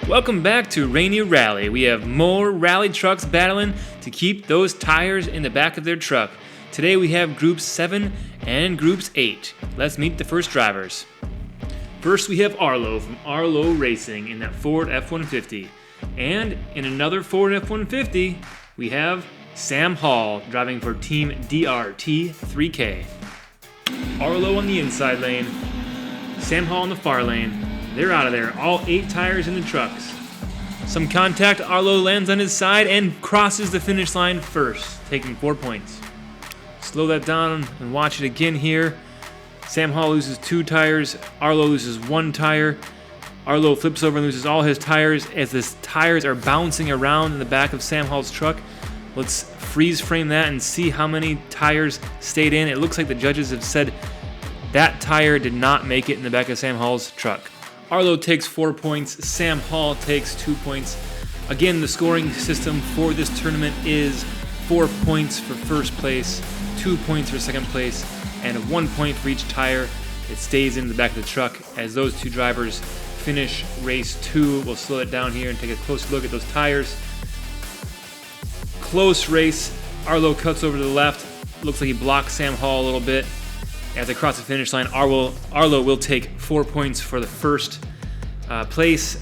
Welcome back to Rainier Rally. We have more rally trucks battling to keep those tires in the back of their truck. Today we have Groups 7 and Groups 8. Let's meet the first drivers. First we have Arlo from Arlo Racing in that Ford F-150. And in another Ford F-150, we have Sam Hall driving for Team DRT3K. Arlo on the inside lane, Sam Hall in the far lane. They're out of there, all 8 tires in the trucks. Some contact, Arlo lands on his side and crosses the finish line first, taking 4 points. Slow that down and watch it again here. Sam Hall loses 2 tires, Arlo loses 1 tire. Arlo flips over and loses all his tires as the tires are bouncing around in the back of Sam Hall's truck. Let's freeze frame that and see how many tires stayed in. It looks like the judges have said that tire did not make it in the back of Sam Hall's truck. Arlo takes 4 points, Sam Hall takes 2 points. Again, the scoring system for this tournament is 4 points for first place, 2 points for second place, and 1 point for each tire. It stays in the back of the truck as those 2 drivers finish race 2. We'll slow it down here and take a close look at those tires. Close race. Arlo cuts over to the left. Looks like he blocks Sam Hall a little bit. As they cross the finish line, Arlo will take 4 points for the first place.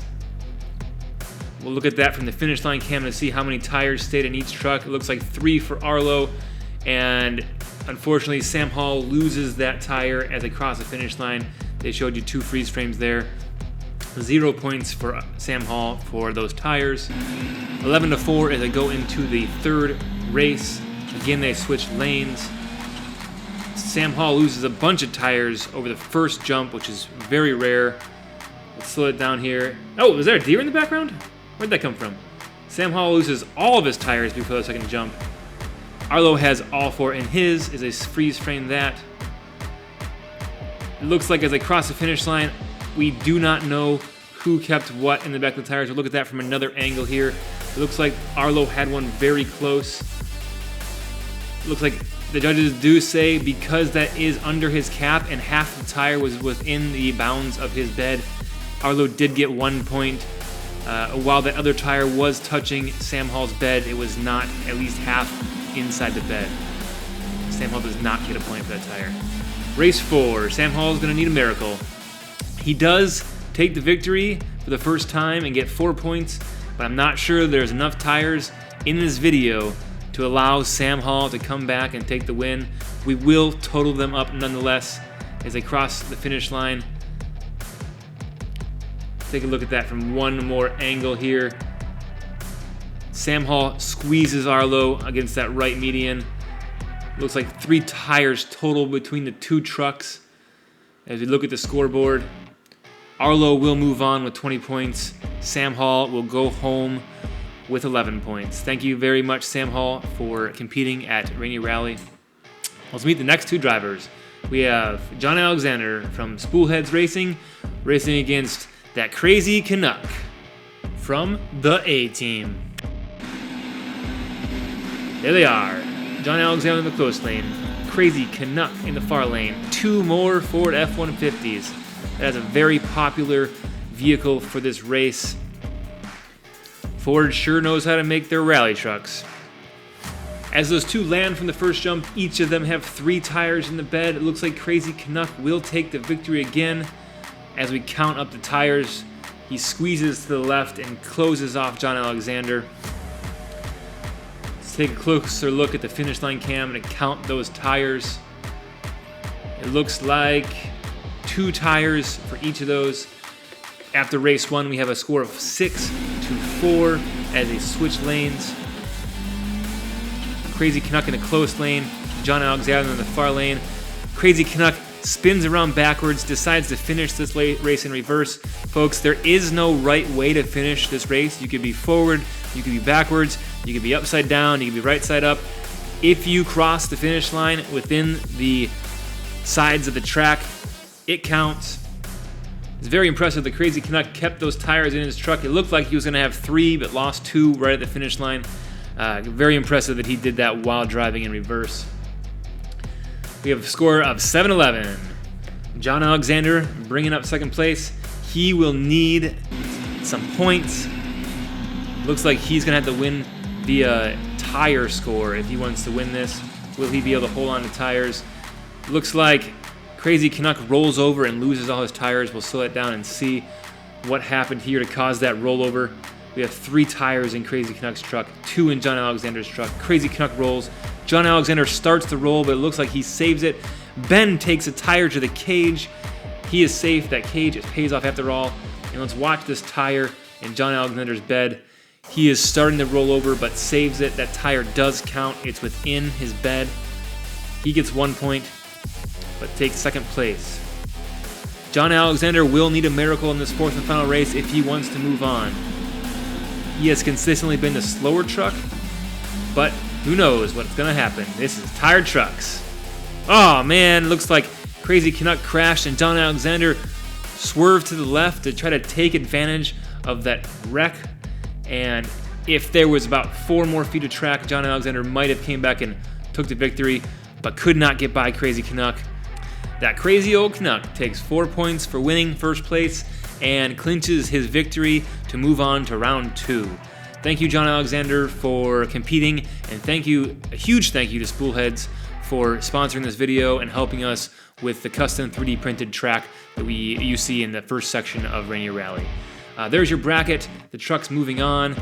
We'll look at that from the finish line cam to see how many tires stayed in each truck. It looks like 3 for Arlo, and unfortunately Sam Hall loses that tire as they cross the finish line. They showed you 2 freeze frames there. 0 points for Sam Hall for those tires. 11-4 as they go into the third race. Again, they switch lanes. Sam Hall loses a bunch of tires over the first jump, which is very rare. Let's slow it down here. Oh, was there a deer in the background? Where'd that come from? Sam Hall loses all of his tires before the second jump. Arlo has all 4 in his as they freeze frame that. It looks like as they cross the finish line, we do not know who kept what in the back of the tires. We'll look at that from another angle here. It looks like Arlo had one very close. It looks like the judges do say because that is under his cap and half the tire was within the bounds of his bed, Arlo did get 1 point. While that other tire was touching Sam Hall's bed, it was not at least half inside the bed. Sam Hall does not get a point for that tire. Race 4, Sam Hall is going to need a miracle. He does take the victory for the first time and get 4 points, but I'm not sure there's enough tires in this video to allow Sam Hall to come back and take the win. We will total them up nonetheless as they cross the finish line. Take a look at that from one more angle here. Sam Hall squeezes Arlo against that right median. Looks like 3 tires total between the 2 trucks. As we look at the scoreboard, Arlo will move on with 20 points. Sam Hall will go home with 11 points. Thank you very much, Sam Hall, for competing at Rainier Rally. Let's meet the next 2 drivers. We have John Alexander from Spoolheads Racing, racing against that crazy Canuck from the A-Team. There they are. John Alexander in the close lane, crazy Canuck in the far lane. 2 more Ford F-150s. That is a very popular vehicle for this race. Ford sure knows how to make their rally trucks. As those 2 land from the first jump, each of them have 3 tires in the bed. It looks like Crazy Canuck will take the victory again. As we count up the tires, he squeezes to the left and closes off John Alexander. Let's take a closer look at the finish line cam and count those tires. It looks like 2 tires for each of those. After race 1, we have a score of 6-4 as they switch lanes. Crazy Canuck in a close lane, John Alexander in the far lane. Crazy Canuck spins around backwards, decides to finish this race in reverse. Folks, there is no right way to finish this race. You could be forward, you could be backwards, you could be upside down, you could be right side up. If you cross the finish line within the sides of the track, it counts. It's very impressive. The Crazy Canuck kept those tires in his truck. It looked like he was going to have 3, but lost 2 right at the finish line. Very impressive that he did that while driving in reverse. We have a score of 7-11. John Alexander bringing up second place. He will need some points. Looks like he's going to have to win via tire score if he wants to win this. Will he be able to hold on to tires? Looks like Crazy Canuck rolls over and loses all his tires. We'll slow it down and see what happened here to cause that rollover. We have 3 tires in Crazy Canuck's truck, 2 in John Alexander's truck. Crazy Canuck rolls. John Alexander starts the roll, but it looks like he saves it. Ben takes a tire to the cage. He is safe. That cage, it pays off after all. And let's watch this tire in John Alexander's bed. He is starting to roll over, but saves it. That tire does count. It's within his bed. He gets 1 point, but takes second place. John Alexander will need a miracle in this 4th and final race if he wants to move on. He has consistently been the slower truck, but who knows what's going to happen. This is Tired Trucks. Oh man, looks like Crazy Canuck crashed and John Alexander swerved to the left to try to take advantage of that wreck. And if there was about 4 more feet of track, John Alexander might have came back and took the victory, but could not get by Crazy Canuck. That crazy old Canuck takes 4 points for winning first place and clinches his victory to move on to round 2. Thank you, John Alexander, for competing, and a huge thank you to Spoolheads for sponsoring this video and helping us with the custom 3D printed track that you see in the first section of Rainier Rally. There's your bracket. The truck's moving on.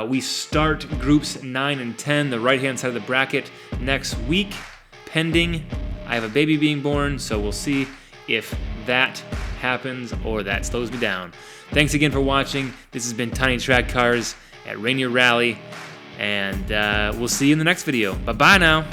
We start groups 9 and 10, the right-hand side of the bracket, next week, pending. I have a baby being born, so we'll see if that happens or that slows me down. Thanks again for watching. This has been Tiny Track Cars at Rainier Rally, and we'll see you in the next video. Bye-bye now.